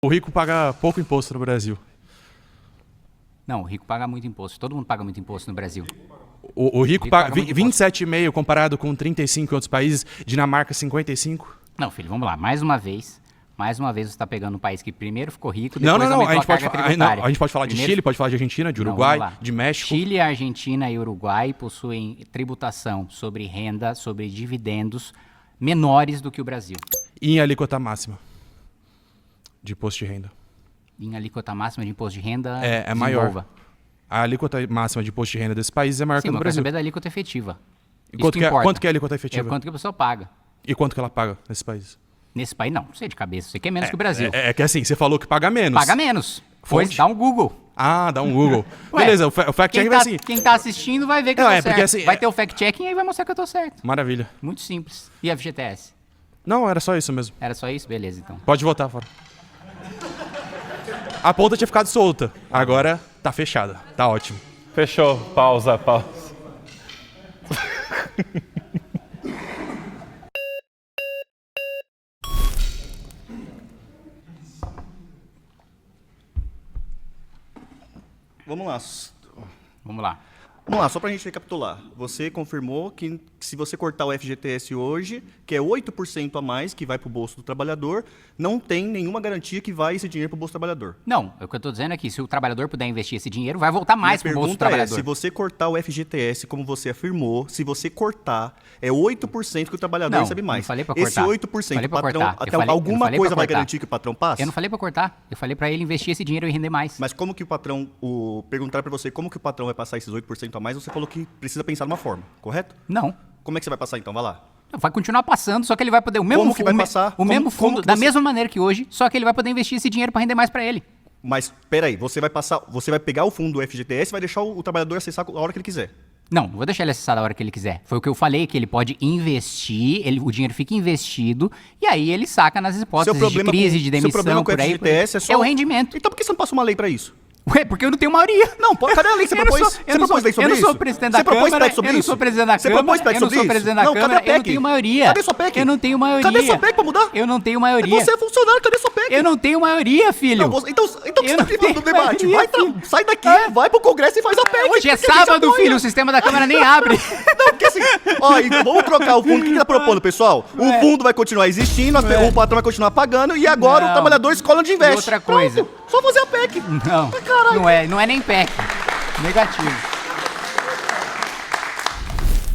O rico paga pouco imposto no Brasil. Não, o rico paga muito imposto. Todo mundo paga muito imposto no Brasil. O rico paga muito 27,5 comparado com 35 em outros países. Dinamarca, 55. Não, filho, vamos lá. Mais uma vez você está pegando um país que primeiro ficou rico, Não, depois não, não. aumentou a carga tributária. A gente pode falar de Primeiro- Chile, pode falar de Argentina, de Não, Uruguai, vamos lá. de México. Chile, Argentina e Uruguai possuem tributação sobre renda, sobre dividendos menores do que o Brasil. E em alíquota máxima de imposto de renda. Em alíquota máxima de imposto de renda, É maior. desenvolva. A alíquota máxima de imposto de renda desse país é maior Sim, que a mas do eu quero Brasil. saber da alíquota efetiva. E Isso que importa. quanto que é a alíquota É efetiva? quanto que a pessoa paga. E quanto que ela paga nesse país? Nesse país, não sei de cabeça. Sei que é menos que o Brasil. É que assim, você falou que paga menos. Paga menos. Pois Fonte? dá um Google. Ah, dá um Google. Ué, Beleza, o fact-check vai assim. Quem tá assistindo vai ver que eu Não, tô é porque certo. assim, Vai ter o fact-checking e aí vai mostrar que eu tô certo. Maravilha. Muito simples. E FGTS? Não, era só isso mesmo. Era só isso? Beleza, então. Pode votar fora. A ponta tinha ficado solta. Agora tá fechada. Tá ótimo. Fechou. Pausa. Vamos lá. Vamos lá. Vamos lá, só pra gente recapitular. Você confirmou que se você cortar o FGTS hoje, que é 8% a mais que vai pro bolso do trabalhador, não tem nenhuma garantia que vai esse dinheiro pro bolso do trabalhor. Não, o que eu tô dizendo é que se o trabalhador puder investir esse dinheiro, vai voltar mais pro Minha bolso do pergunta é, trabalhador. se você cortar o FGTS, como você afirmou, se você cortar, é 8% que o trabalhador Não, recebe mais. não falei pra Esse cortar. 8%, Falei o pra patrão, cortar. Eu até falei- eu não alguma falei coisa pra vai cortar. garantir que o patrão passe? Eu não falei pra cortar. Eu falei pra ele investir esse dinheiro e render mais. Mas como que o patrão, perguntar pra você como que o patrão vai passar esses 8% a mais, você falou que precisa pensar numa forma, correto? Não. Como é que você vai passar então? Vai lá. Vai continuar passando, só que ele vai poder o mesmo Como que vai o me- passar? o mesmo Como fundo, que da você- mesma maneira que hoje, só que ele vai poder investir esse dinheiro pra render mais pra ele. Mas, peraí, você vai pegar o fundo do FGTS e vai deixar o trabalhador acessar a hora que ele quiser. Não vou deixar ele acessar a hora que ele quiser. Foi o que eu falei, que ele pode investir, o dinheiro fica investido, e aí ele saca nas hipóteses de crise, de demissão, seu problema com o por aí. FGTS é só... É o rendimento. Então por que você não passa uma lei pra isso? Ué, porque eu não tenho maioria. Não, cadê a lei que você Eu não propôs? sou- Você eu não propôs sou- lei sobre eu não isso? sou presidente da Você propôs Câmara, PEC sobre eu não isso? sou presidente da Você Câmara, propôs PEC eu não sobre sou isso? presidente da Não, Câmara, cadê a eu não PEC? tenho maioria. Cadê sua PEC? Eu não tenho maioria. Cadê sua PEC pra mudar? Eu não tenho maioria. Você é funcionário, cadê sua PEC? Eu não tenho maioria, filho. Não, então o que Eu você tá não aqui tenho no debate? maioria, Vai, filho. sai daqui, É. vai pro Congresso e faz a PEC. Hoje é porque a gente sábado, apoia. filho, o sistema da Câmara nem abre. Não, porque assim, ó, e vamos trocar o fundo. O que tá propondo, pessoal? O fundo vai continuar existindo, o patrão vai continuar pagando e agora Não. o trabalhador escolhe onde investe. E outra coisa. Pronto, só fazer a PEC. Não, não é nem PEC. Negativo.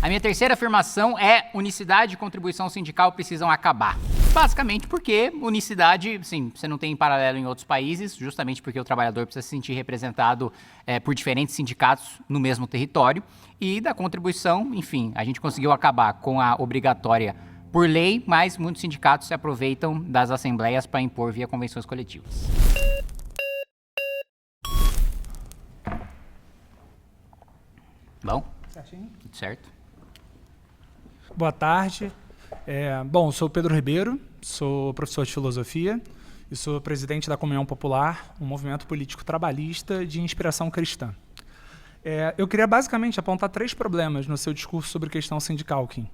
A minha terceira afirmação é unicidade e contribuição sindical precisam acabar. Basicamente porque unicidade, sim, você não tem em paralelo em outros países, justamente porque o trabalhador precisa se sentir representado por diferentes sindicatos no mesmo território. E da contribuição, enfim, a gente conseguiu acabar com a obrigatória por lei, mas muitos sindicatos se aproveitam das assembleias para impor via convenções coletivas. Bom? Certinho. Tudo certo? Boa tarde. Bom, sou Pedro Ribeiro, sou professor de filosofia e sou presidente da Comunhão Popular, um movimento político trabalhista de inspiração cristã. Eu queria basicamente apontar 3 problemas no seu discurso sobre questão sindical, Kim.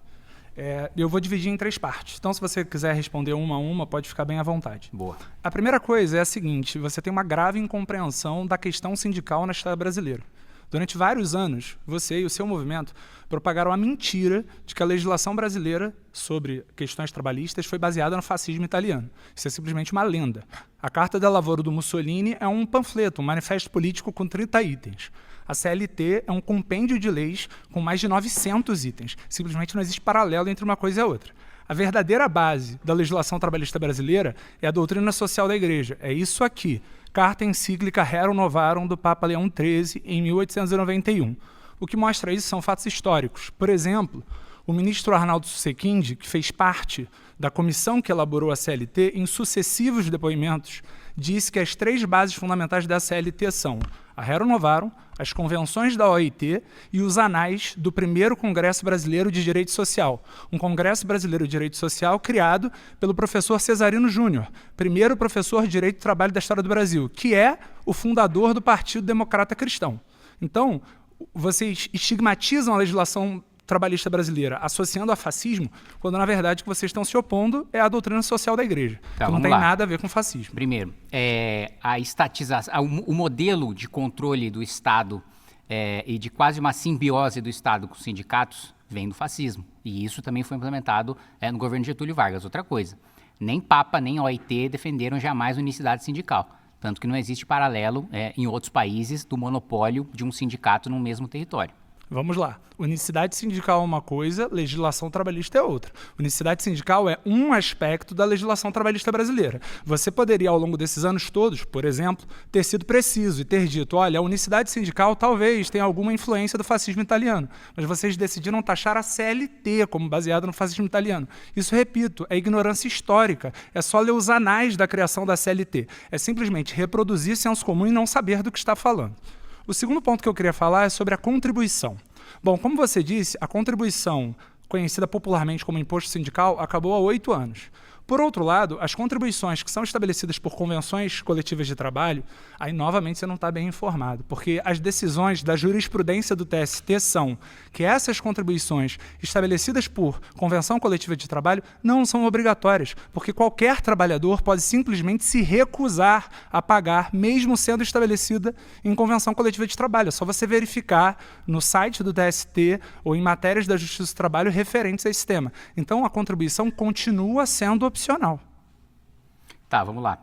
Eu vou dividir em 3 partes. Então, se você quiser responder uma a uma, pode ficar bem à vontade. Boa. A primeira coisa é a seguinte: você tem uma grave incompreensão da questão sindical na história brasileira. Durante vários anos, você e o seu movimento propagaram a mentira de que a legislação brasileira sobre questões trabalhistas foi baseada no fascismo italiano. Isso é simplesmente uma lenda. A Carta del Lavoro do Mussolini é um panfleto, um manifesto político com 30 itens. A CLT é um compêndio de leis com mais de 900 itens. Simplesmente não existe paralelo entre uma coisa e a outra. A verdadeira base da legislação trabalhista brasileira é a doutrina social da Igreja. É isso aqui. Carta encíclica Rerum Novarum do Papa Leão XIII, em 1891. O que mostra isso são fatos históricos. Por exemplo, o ministro Arnaldo Susequinde, que fez parte da comissão que elaborou a CLT, em sucessivos depoimentos, disse que as 3 bases fundamentais da CLT são a Rerum Novarum, as convenções da OIT e os anais do primeiro Congresso Brasileiro de Direito Social, um Congresso Brasileiro de Direito Social criado pelo professor Cesarino Júnior, primeiro professor de Direito do Trabalho da história do Brasil, que é o fundador do Partido Democrata Cristão. Então, vocês estigmatizam a legislação trabalhista brasileira associando a fascismo, quando na verdade o que vocês estão se opondo é a doutrina social da igreja, Tá, que não vamos tem lá. nada a ver com fascismo. Primeiro, a estatização, o modelo de controle do Estado e de quase uma simbiose do Estado com os sindicatos vem do fascismo. E isso também foi implementado no governo de Getúlio Vargas. Outra coisa, nem Papa nem OIT defenderam jamais unicidade sindical. Tanto que não existe paralelo em outros países do monopólio de um sindicato no mesmo território. Vamos lá. Unicidade sindical é uma coisa, legislação trabalhista é outra. Unicidade sindical é um aspecto da legislação trabalhista brasileira. Você poderia, ao longo desses anos todos, por exemplo, ter sido preciso e ter dito, olha, a unicidade sindical talvez tenha alguma influência do fascismo italiano, mas vocês decidiram taxar a CLT como baseada no fascismo italiano. Isso, repito, é ignorância histórica. É só ler os anais da criação da CLT. É simplesmente reproduzir senso comum e não saber do que está falando. O segundo ponto que eu queria falar é sobre a contribuição. Bom, como você disse, a contribuição, conhecida popularmente como imposto sindical, acabou há 8 anos. Por outro lado, as contribuições que são estabelecidas por convenções coletivas de trabalho, aí novamente você não está bem informado, porque as decisões da jurisprudência do TST são que essas contribuições estabelecidas por convenção coletiva de trabalho não são obrigatórias, porque qualquer trabalhador pode simplesmente se recusar a pagar, mesmo sendo estabelecida em convenção coletiva de trabalho. É só você verificar no site do TST ou em matérias da Justiça do Trabalho referentes a esse tema. Então, a contribuição continua sendo opcional. Tá, vamos lá.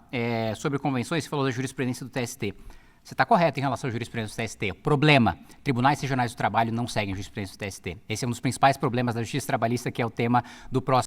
Sobre convenções, você falou da jurisprudência do TST. Você está correto em relação à jurisprudência do TST. Problema, tribunais regionais do trabalho não seguem a jurisprudência do TST. Esse é um dos principais problemas da justiça trabalhista, que é o tema do próximo